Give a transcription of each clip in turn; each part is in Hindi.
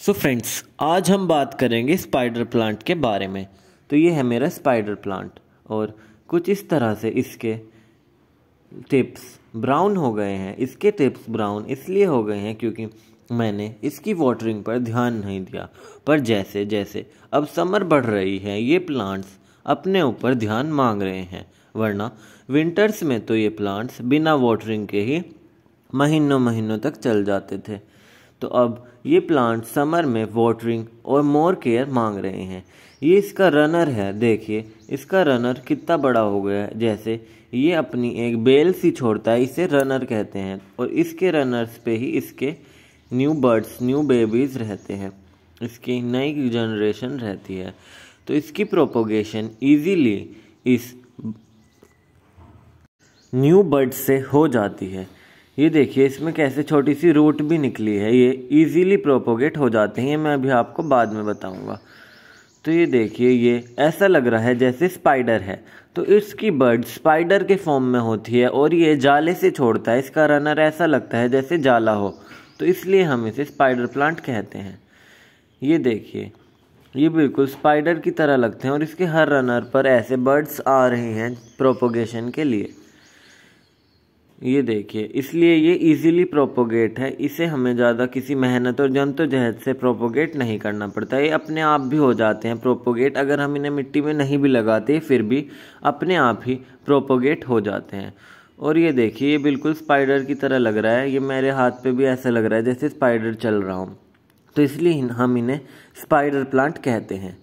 सो फ्रेंड्स, आज हम बात करेंगे स्पाइडर प्लांट के बारे में। तो ये है मेरा स्पाइडर प्लांट और कुछ इस तरह से इसके टिप्स ब्राउन हो गए हैं। इसके टिप्स ब्राउन इसलिए हो गए हैं क्योंकि मैंने इसकी वाटरिंग पर ध्यान नहीं दिया। पर जैसे जैसे अब समर बढ़ रही है, ये प्लांट्स अपने ऊपर ध्यान मांग रहे हैं। वरना विंटर्स में तो ये प्लांट्स बिना वाटरिंग के ही महीनों महीनों तक चल जाते थे। तो अब ये प्लांट समर में वाटरिंग और मोर केयर मांग रहे हैं। ये इसका रनर है, देखिए इसका रनर कितना बड़ा हो गया है। जैसे ये अपनी एक बेल सी छोड़ता है, इसे रनर कहते हैं। और इसके रनर्स पे ही इसके न्यू बर्ड्स, न्यू बेबीज रहते हैं, इसकी नई जनरेशन रहती है। तो इसकी प्रोपोगेशन इजीली इस न्यू बर्ड्स से हो जाती है। ये देखिए इसमें कैसे छोटी सी रूट भी निकली है, ये इजीली प्रोपोगेट हो जाते हैं। ये मैं अभी आपको बाद में बताऊंगा। तो ये देखिए, ये ऐसा लग रहा है जैसे स्पाइडर है। तो इसकी बर्ड स्पाइडर के फॉर्म में होती है और ये जाले से छोड़ता है। इसका रनर ऐसा लगता है जैसे जाला हो, तो इसलिए हम इसे स्पाइडर प्लांट कहते हैं। ये देखिए, ये बिल्कुल स्पाइडर की तरह लगते हैं और इसके हर रनर पर ऐसे बर्ड्स आ रहे हैं प्रोपोगेशन के लिए। ये देखिए, इसलिए ये इजीली प्रोपोगेट है। इसे हमें ज़्यादा किसी मेहनत और जद्दोजहद से प्रोपोगेट नहीं करना पड़ता। ये अपने आप भी हो जाते हैं प्रोपोगेट। अगर हम इन्हें मिट्टी में नहीं भी लगाते फिर भी अपने आप ही प्रोपोगेट हो जाते हैं। और ये देखिए, ये बिल्कुल स्पाइडर की तरह लग रहा है। ये मेरे हाथ पे भी ऐसा लग रहा है जैसे स्पाइडर चल रहा हूँ, तो इसलिए हम इन्हें स्पाइडर प्लांट कहते हैं।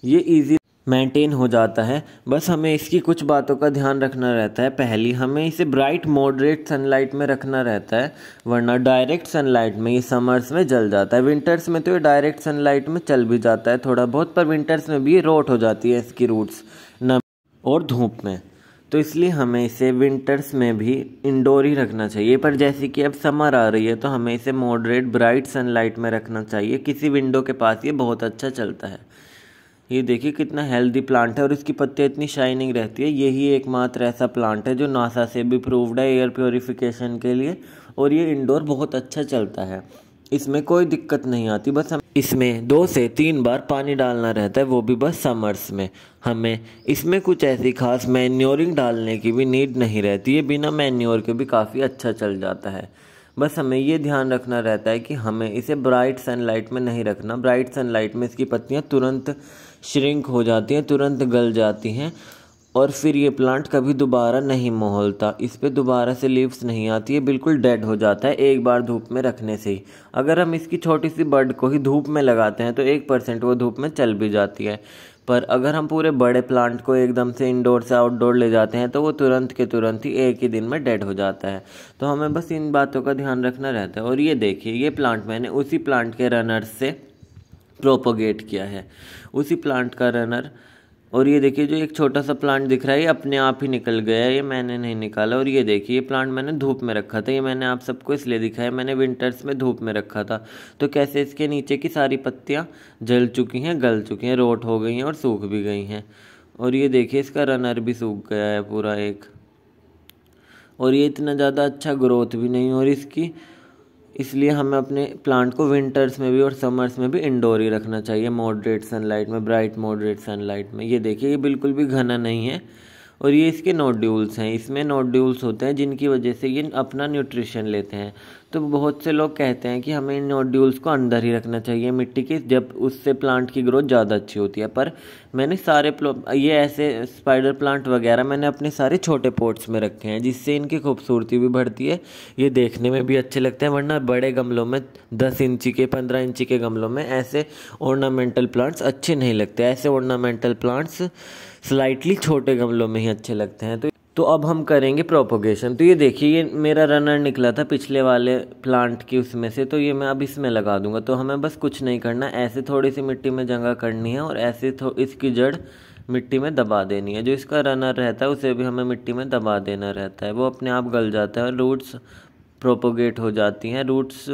ये ईजी मेंटेन हो जाता है। बस हमें इसकी कुछ बातों का ध्यान रखना रहता है। पहली, हमें इसे ब्राइट मॉडरेट सनलाइट में रखना रहता है, वरना डायरेक्ट सनलाइट में ये समर्स में जल जाता है। विंटर्स में तो ये डायरेक्ट सनलाइट में चल भी जाता है थोड़ा बहुत, पर विंटर्स में भी ये रोट हो जाती है इसकी रूट्स नम और धूप में। तो इसलिए हमें इसे विंटर्स में भी इंडोर ही रखना चाहिए। पर जैसे कि अब समर आ रही है तो हमें इसे मॉडरेट ब्राइट सनलाइट में रखना चाहिए। किसी विंडो के पास ये बहुत अच्छा चलता है। ये देखिए कितना हेल्दी प्लांट है और इसकी पत्तियाँ इतनी शाइनिंग रहती है। यही एकमात्र ऐसा प्लांट है जो नासा से भी प्रूव्ड है एयर प्योरीफिकेशन के लिए, और ये इंडोर बहुत अच्छा चलता है। इसमें कोई दिक्कत नहीं आती। बस हम इसमें 2 से 3 बार पानी डालना रहता है, वो भी बस समर्स में। हमें इसमें कुछ ऐसी खास मैन्योरिंग डालने की भी नीड नहीं रहती है। बिना मैन्योर के भी काफ़ी अच्छा चल जाता है। बस हमें ये ध्यान रखना रहता है कि हमें इसे ब्राइट सनलाइट में नहीं रखना। ब्राइट सनलाइट में इसकी पत्तियाँ तुरंत श्रिंक हो जाती हैं, तुरंत गल जाती हैं और फिर ये प्लांट कभी दोबारा नहीं मोहलता। इस पे दोबारा से लीव्स नहीं आती है, बिल्कुल डेड हो जाता है एक बार धूप में रखने से ही। अगर हम इसकी छोटी सी बड को ही धूप में लगाते हैं तो 1% वो धूप में चल भी जाती है। पर अगर हम पूरे बड़े प्लांट को एकदम से इंडोर से आउटडोर ले जाते हैं तो वो तुरंत के तुरंत ही एक ही दिन में डेड हो जाता है। तो हमें बस इन बातों का ध्यान रखना रहता है। और ये देखिए, ये प्लांट मैंने उसी प्लांट के रनर से प्रोपोगेट किया है, उसी प्लांट का रनर। और ये देखिए, जो एक छोटा सा प्लांट दिख रहा है ये अपने आप ही निकल गया है, ये मैंने नहीं निकाला। और ये देखिए, ये प्लांट मैंने धूप में रखा था। ये मैंने आप सबको इसलिए दिखाया, मैंने विंटर्स में धूप में रखा था। तो कैसे इसके नीचे की सारी पत्तियाँ जल चुकी हैं, गल चुकी हैं, रोट हो गई हैं और सूख भी गई हैं। और ये देखिए, इसका रनर भी सूख गया है पूरा एक। और ये इतना ज़्यादा अच्छा ग्रोथ भी नहीं और इसकी, इसलिए हमें अपने प्लांट को विंटर्स में भी और समर्स में भी इंडोर ही रखना चाहिए, मॉडरेट सनलाइट में, ब्राइट मॉडरेट सनलाइट में। ये देखिए, ये बिल्कुल भी घना नहीं है। और ये इसके नोड्यूल्स हैं, इसमें नोड्यूल्स होते हैं जिनकी वजह से ये अपना न्यूट्रिशन लेते हैं। तो बहुत से लोग कहते हैं कि हमें इन नोड्यूल्स को अंदर ही रखना चाहिए मिट्टी के, जब उससे प्लांट की ग्रोथ ज़्यादा अच्छी होती है। पर मैंने ये ऐसे स्पाइडर प्लांट वगैरह मैंने अपने सारे छोटे पॉट्स में रखे हैं, जिससे इनकी खूबसूरती भी बढ़ती है, ये देखने में भी अच्छे लगते हैं। वरना बड़े गमलों में 10 इंची के 15 इंची के गमलों में ऐसे ऑर्नामेंटल प्लांट्स अच्छे नहीं लगते। ऐसे ऑर्नामेंटल प्लांट्स स्लाइटली छोटे गमलों में ही अच्छे लगते हैं। तो अब हम करेंगे प्रोपोगेशन। तो ये देखिए, ये मेरा रनर निकला था पिछले वाले प्लांट की उसमें से, तो ये मैं अब इसमें लगा दूंगा। तो हमें बस कुछ नहीं करना, ऐसे थोड़ी सी मिट्टी में जगह करनी है और ऐसे इसकी जड़ मिट्टी में दबा देनी है। जो इसका रनर रहता है उसे भी हमें मिट्टी में दबा देना रहता है, वो अपने आप गल जाता है और रूट्स प्रोपोगेट हो जाती हैं, रूट्स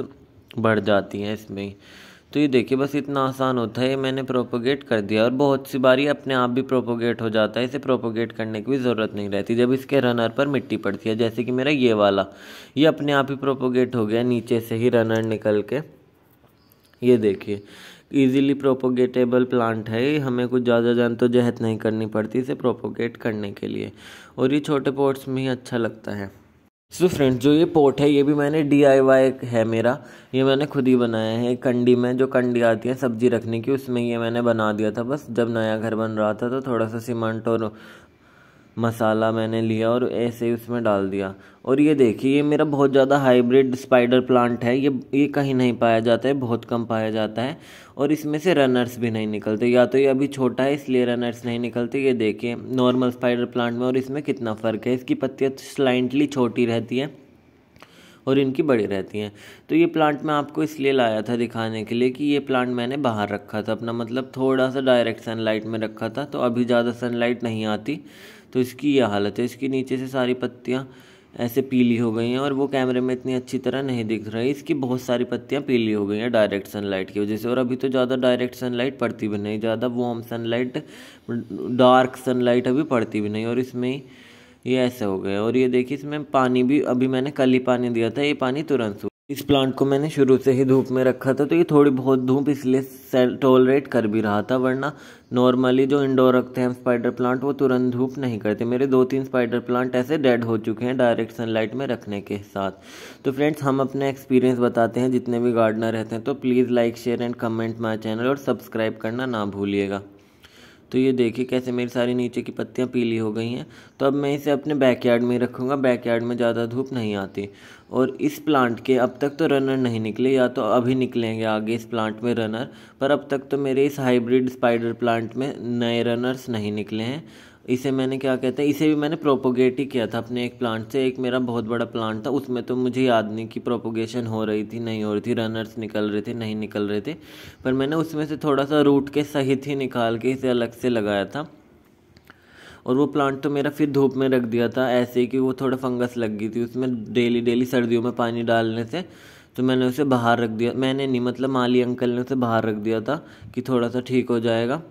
बढ़ जाती हैं इसमें ही। तो ये देखिए, बस इतना आसान होता है। ये मैंने प्रोपोगेट कर दिया और बहुत सी बारी अपने आप भी प्रोपोगेट हो जाता है। इसे प्रोपोगेट करने की भी ज़रूरत नहीं रहती जब इसके रनर पर मिट्टी पड़ती है। जैसे कि मेरा ये वाला, ये अपने आप ही प्रोपोगेट हो गया नीचे से ही रनर निकल के। ये देखिए इजीली प्रोपोगेटेबल प्लांट है ये, हमें कुछ ज़्यादा जद्दोजहद नहीं करनी पड़ती इसे प्रोपोगेट करने के लिए, और ये छोटे पॉट्स में ही अच्छा लगता है। सो फ्रेंड्स, जो ये पॉट है ये भी मैंने DIY है मेरा, ये मैंने खुद ही बनाया है। कंडी में जो कंडी आती है सब्जी रखने की, उसमें ये मैंने बना दिया था। बस जब नया घर बन रहा था तो थोड़ा सा सीमेंट और मसाला मैंने लिया और ऐसे ही उसमें डाल दिया। और ये देखिए ये मेरा बहुत ज़्यादा हाइब्रिड स्पाइडर प्लांट है, ये कहीं नहीं पाया जाता है, बहुत कम पाया जाता है, और इसमें से रनर्स भी नहीं निकलते। या तो ये अभी छोटा है इसलिए रनर्स नहीं निकलते। ये देखिए नॉर्मल स्पाइडर प्लांट में और इसमें कितना फ़र्क है, इसकी पत्तियाँ स्लाइटली छोटी रहती हैं और इनकी बड़ी रहती हैं। तो ये प्लांट मैं आपको इसलिए लाया था दिखाने के लिए कि ये प्लांट मैंने बाहर रखा था अपना, मतलब थोड़ा सा डायरेक्ट सनलाइट में रखा था, तो अभी ज़्यादा सनलाइट नहीं आती तो इसकी ये हालत है। इसकी नीचे से सारी पत्तियाँ ऐसे पीली हो गई हैं और वो कैमरे में इतनी अच्छी तरह नहीं दिख रही। इसकी बहुत सारी पत्तियाँ पीली हो गई हैं डायरेक्ट सनलाइट की वजह से, और अभी तो ज़्यादा डायरेक्ट सनलाइट पड़ती भी नहीं, ज़्यादा वार्म सनलाइट, डार्क सनलाइट अभी पड़ती भी नहीं, और इसमें ये ऐसे हो गया। और ये देखिए इसमें पानी भी अभी मैंने कल ही पानी दिया था, ये पानी तुरंत सूख। इस प्लांट को मैंने शुरू से ही धूप में रखा था तो ये थोड़ी बहुत धूप इसलिए टॉलरेट कर भी रहा था, वरना नॉर्मली जो इंडोर रखते हैं हम स्पाइडर प्लांट वो तुरंत धूप नहीं करते। मेरे 2-3 स्पाइडर प्लांट ऐसे डेड हो चुके हैं डायरेक्ट सनलाइट में रखने के साथ। तो फ्रेंड्स, हम अपने एक्सपीरियंस बताते हैं जितने भी गार्डनर रहते हैं, तो please like share and comment my channel और सब्सक्राइब करना ना भूलिएगा। तो ये देखिए कैसे मेरी सारी नीचे की पत्तियाँ पीली हो गई हैं। तो अब मैं इसे अपने बैकयार्ड में ही रखूँगा, बैकयार्ड में ज़्यादा धूप नहीं आती। और इस प्लांट के अब तक तो रनर नहीं निकले, या तो अभी निकलेंगे आगे इस प्लांट में रनर, पर अब तक तो मेरे इस हाइब्रिड स्पाइडर प्लांट में नए रनर्स नहीं निकले हैं। इसे मैंने क्या कहते हैं, इसे भी मैंने प्रोपोगेट ही किया था अपने एक प्लांट से। एक मेरा बहुत बड़ा प्लांट था उसमें तो मुझे याद नहीं कि प्रोपोगेशन हो रही थी नहीं हो रही थी, रनर्स निकल रहे थे नहीं निकल रहे थे, पर मैंने उसमें से थोड़ा सा रूट के सहित ही निकाल के इसे अलग से लगाया था। और वो प्लांट तो मेरा फिर धूप में रख दिया था ऐसे ही कि वो थोड़ा फंगस लग गई थी उसमें डेली डेली सर्दियों में पानी डालने से, तो मैंने उसे बाहर रख दिया। मैंने नहीं, मतलब माली अंकल ने उसे बाहर रख दिया था कि थोड़ा सा ठीक हो जाएगा,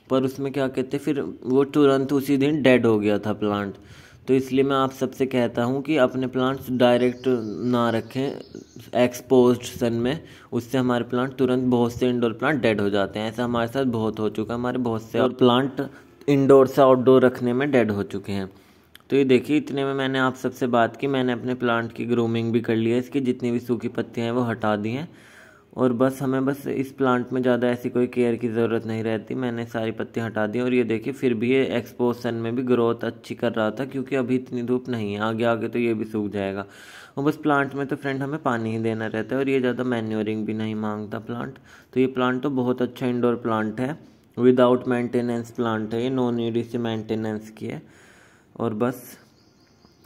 पर उसमें क्या कहते फिर वो तुरंत उसी दिन डेड हो गया था प्लांट। तो इसलिए मैं आप सबसे कहता हूँ कि अपने प्लांट्स डायरेक्ट ना रखें एक्सपोज्ड सन में, उससे हमारे प्लांट तुरंत, बहुत से इंडोर प्लांट डेड हो जाते हैं। ऐसा हमारे साथ बहुत हो चुका है, हमारे बहुत से और प्लांट इंडोर से आउटडोर रखने में डेड हो चुके हैं। तो ये देखिए इतने में मैंने आप सबसे बात की, मैंने अपने प्लांट की ग्रूमिंग भी कर ली है, इसकी जितनी भी सूखी पत्तियाँ हैं वो हटा दी हैं, और बस हमें बस इस प्लांट में ज़्यादा ऐसी कोई केयर की ज़रूरत नहीं रहती। मैंने सारी पत्तियाँ हटा दी और ये देखिए फिर भी ये एक्सपोज सन में भी ग्रोथ अच्छी कर रहा था, क्योंकि अभी इतनी धूप नहीं है, आगे आगे तो ये भी सूख जाएगा। और बस प्लांट में तो फ्रेंड हमें पानी ही देना रहता है, और ये ज़्यादा मैन्योरिंग भी नहीं मांगता प्लांट। तो ये प्लांट तो बहुत अच्छा इंडोर प्लांट है, विदाउट मेंटेनेंस प्लांट है ये, नो नीड इसे मेंटेनेंस की है। और बस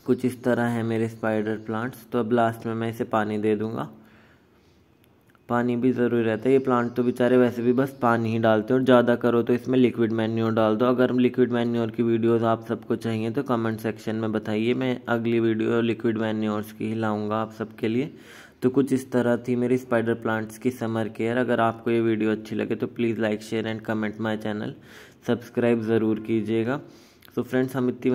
कुछ इस तरह है मेरे स्पाइडर प्लांट्स। तो अब लास्ट में मैं इसे पानी दे दूँगा, पानी भी ज़रूरी रहता है। ये प्लांट तो बेचारे वैसे भी बस पानी ही डालते हैं, और ज़्यादा करो तो इसमें लिक्विड मैन्योर डाल दो। अगर लिक्विड मैन्योर की वीडियोस आप सबको चाहिए तो कमेंट सेक्शन में बताइए, मैं अगली वीडियो लिक्विड मैन्योर्स की ही लाऊंगा आप सबके लिए। तो कुछ इस तरह थी मेरी स्पाइडर प्लांट्स की समर केयर। अगर आपको ये वीडियो अच्छी लगे तो please like share and comment my channel, subscribe ज़रूर कीजिएगा। तो फ्रेंड्स, हम इतनी